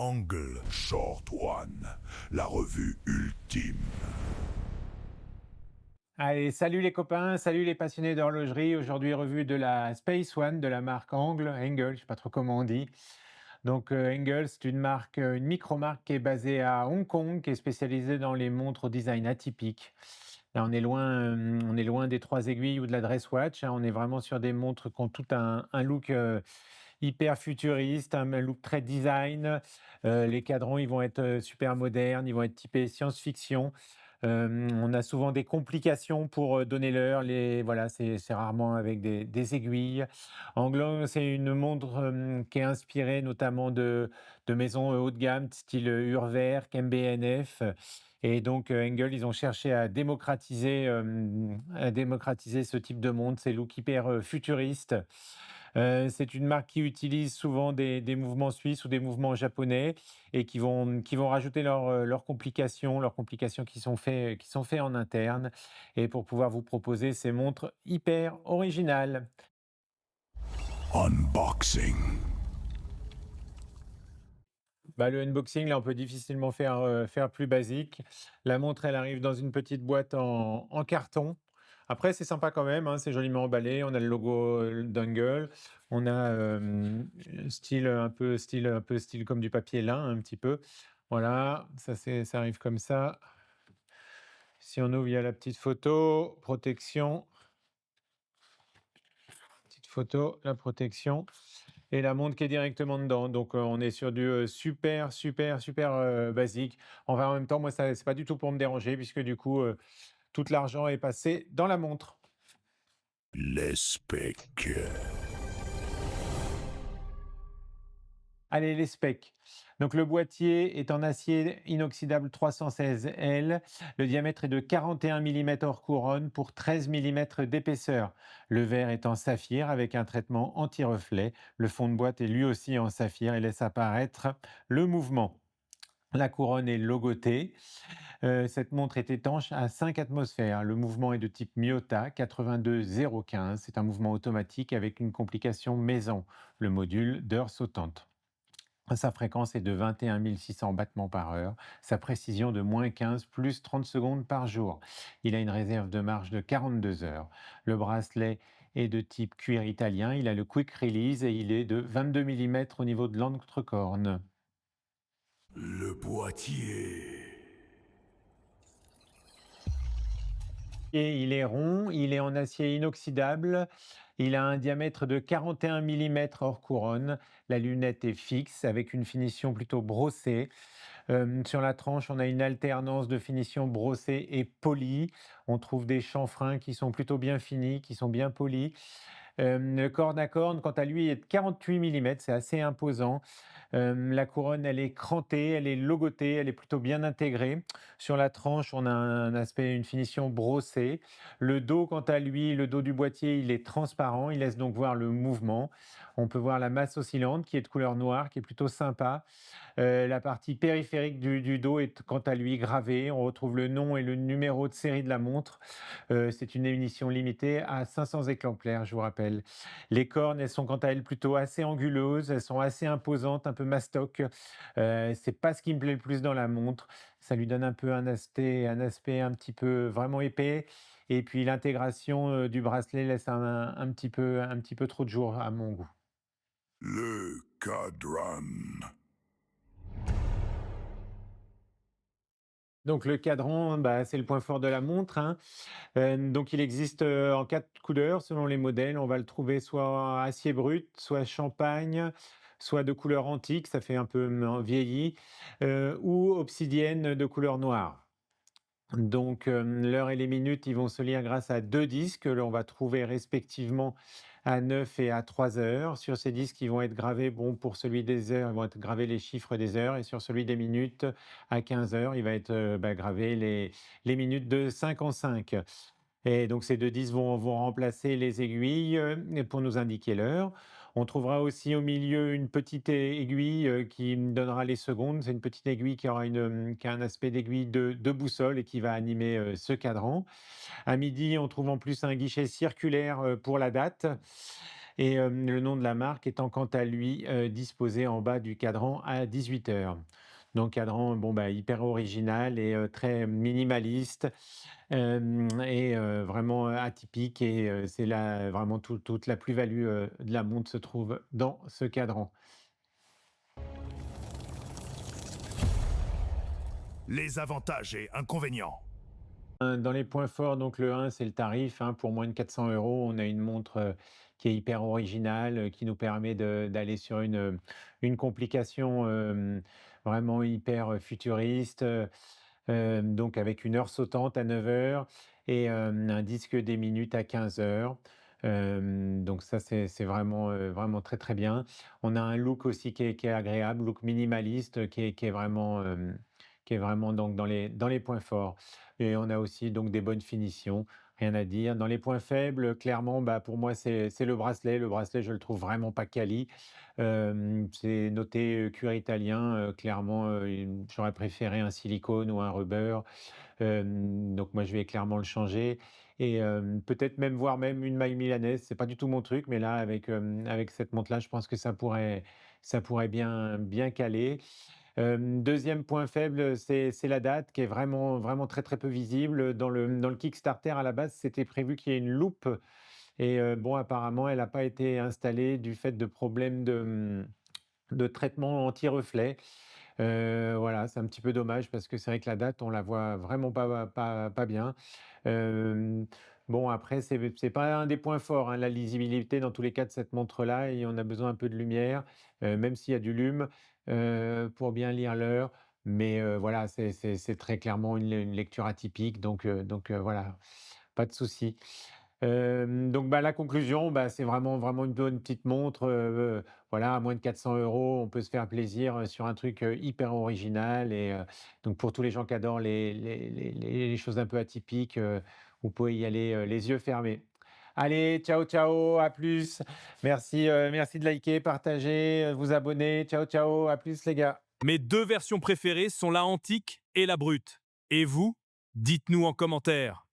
Angle Short One, la revue ultime. Allez, salut les copains, salut les passionnés d'horlogerie. Aujourd'hui, revue de la Space One de la marque Engel, je sais pas trop comment on dit. Donc Engel, c'est une marque, une micro-marque qui est basée à Hong Kong, qui est spécialisée dans les montres au design atypique. Là, on est loin des trois aiguilles ou de la dress watch, hein. On est vraiment sur des montres qui ont tout un look hyper futuriste, un look très design. Les cadrans, ils vont être super modernes, ils vont être typés science-fiction. On a souvent des complications pour donner l'heure. Voilà, c'est rarement avec des aiguilles. Anglo, c'est une montre qui est inspirée notamment de maisons haut de gamme, style Urver, KMBNF. Et donc, Engel, ils ont cherché à démocratiser ce type de montre, ces looks hyper futuristes. C'est une marque qui utilise souvent des mouvements suisses ou des mouvements japonais et qui vont rajouter leurs complications qui sont faits en interne et pour pouvoir vous proposer ces montres hyper originales. Unboxing. Bah, le unboxing, là, on peut difficilement faire plus basique. La montre, elle arrive dans une petite boîte en carton. Après, c'est sympa quand même, hein, c'est joliment emballé. On a le logo d'Angle. On a un peu style comme du papier lin, un petit peu. Voilà, ça arrive comme ça. Si on ouvre, il y a la petite photo, protection, petite photo, la protection et la montre qui est directement dedans. Donc, on est sur du super basique. Enfin, en même temps, moi, ça, c'est pas du tout pour me déranger puisque du coup, tout l'argent est passé dans la montre. Les specs. Allez, les specs. Donc, le boîtier est en acier inoxydable 316L. Le diamètre est de 41 mm hors couronne pour 13 mm d'épaisseur. Le verre est en saphir avec un traitement anti-reflet. Le fond de boîte est lui aussi en saphir et laisse apparaître le mouvement. La couronne est logotée. Cette montre est étanche à 5 atmosphères. Le mouvement est de type Miyota 82015. C'est un mouvement automatique avec une complication maison. Le module d'heure sautante. Sa fréquence est de 21 600 battements par heure, sa précision de -15 plus 30 secondes par jour. Il a une réserve de marche de 42 heures. Le bracelet est de type cuir italien, il a le quick release et il est de 22 mm au niveau de l'entrecorne. Le boîtier. Et il est rond, il est en acier inoxydable, il a un diamètre de 41 mm hors couronne, la lunette est fixe avec une finition plutôt brossée. Sur la tranche, on a une alternance de finition brossée et polie. On trouve des chanfreins qui sont plutôt bien finis, qui sont bien polis. Le corne à corne, quant à lui, est de 48 mm, c'est assez imposant. La couronne, elle est crantée, elle est logotée, elle est plutôt bien intégrée. Sur la tranche, on a un aspect, une finition brossée. Le dos, quant à lui, le dos du boîtier, il est transparent, il laisse donc voir le mouvement. On peut voir la masse oscillante qui est de couleur noire, qui est plutôt sympa. La partie périphérique du dos est quant à lui gravée. On retrouve le nom et le numéro de série de la montre. C'est une édition limitée à 500 exemplaires, je vous rappelle. Les cornes, elles sont quant à elles plutôt assez anguleuses, elles sont assez imposantes, un peu mastoc. C'est pas ce qui me plaît le plus dans la montre. Ça lui donne un peu un aspect un petit peu vraiment épais. Et puis l'intégration du bracelet laisse un petit peu trop de jour à mon goût. Le cadran. Donc le cadran, bah, c'est le point fort de la montre, hein. Donc il existe, en 4 couleurs selon les modèles. On va le trouver soit acier brut, soit champagne, soit de couleur antique, ça fait un peu, vieilli, ou obsidienne de couleur noire. Donc, l'heure et les minutes, ils vont se lire grâce à 2 disques que l'on va trouver respectivement à 9 et à 3 heures. Sur ces disques, ils vont être gravés, bon, pour celui des heures, ils vont être gravés les chiffres des heures et sur celui des minutes, à 15 heures, il va être, gravé les minutes de 5 en 5. Et donc ces 2 disques vont remplacer les aiguilles, pour nous indiquer l'heure. On trouvera aussi au milieu une petite aiguille, qui me donnera les secondes. C'est une petite aiguille qui a un aspect d'aiguille de boussole et qui va animer, ce cadran. À midi, on trouve en plus un guichet circulaire, pour la date et le nom de la marque étant quant à lui, disposé en bas du cadran à 18 heures. Donc cadran, bon, bah, hyper original et très minimaliste, et vraiment, atypique et c'est là vraiment toute la plus-value, de la montre se trouve dans ce cadran. Les avantages et inconvénients. Dans les points forts, donc le un, c'est le tarif, hein. Pour moins de 400 €, on a une montre, qui est hyper originale, qui nous permet d'aller sur une complication, vraiment hyper, futuriste, donc avec une heure sautante à 9 heures et un disque des minutes à 15 heures. Donc ça, c'est vraiment, vraiment très, très bien. On a un look aussi qui est agréable, look minimaliste, qui est vraiment donc dans les points forts et on a aussi donc des bonnes finitions, rien à dire. Dans les points faibles, clairement, bah, pour moi, c'est le bracelet. Le bracelet, je le trouve vraiment pas quali. C'est noté, cuir italien, clairement, j'aurais préféré un silicone ou un rubber. Donc moi, je vais clairement le changer et peut-être même voir même une maille milanaise. C'est pas du tout mon truc, mais là, avec cette montre-là, je pense que ça pourrait bien caler. 2e point faible, c'est la date qui est vraiment vraiment très, très peu visible. Dans le Kickstarter, à la base, c'était prévu qu'il y ait une loupe et bon, apparemment, elle n'a pas été installée du fait de problèmes de traitement anti-reflet. Voilà, c'est un petit peu dommage parce que c'est vrai que la date, on la voit vraiment pas bien. Hem, bon, après, c'est pas un des points forts, hein, la lisibilité dans tous les cas de cette montre-là et on a besoin un peu de lumière, même s'il y a du lume, pour bien lire l'heure. Mais voilà, c'est très clairement une lecture atypique donc voilà, pas de souci. Donc bah, la conclusion, bah, c'est vraiment vraiment une bonne petite montre, voilà, à moins de 400 €, on peut se faire plaisir, sur un truc, hyper original et donc pour tous les gens qui adorent les choses un peu atypiques, vous pouvez y aller, les yeux fermés. Allez, ciao, ciao, à plus. Merci de liker, partager, vous abonner. Ciao, ciao, à plus les gars. Mes deux versions préférées sont la antique et la brute. Et vous? Dites-nous en commentaire.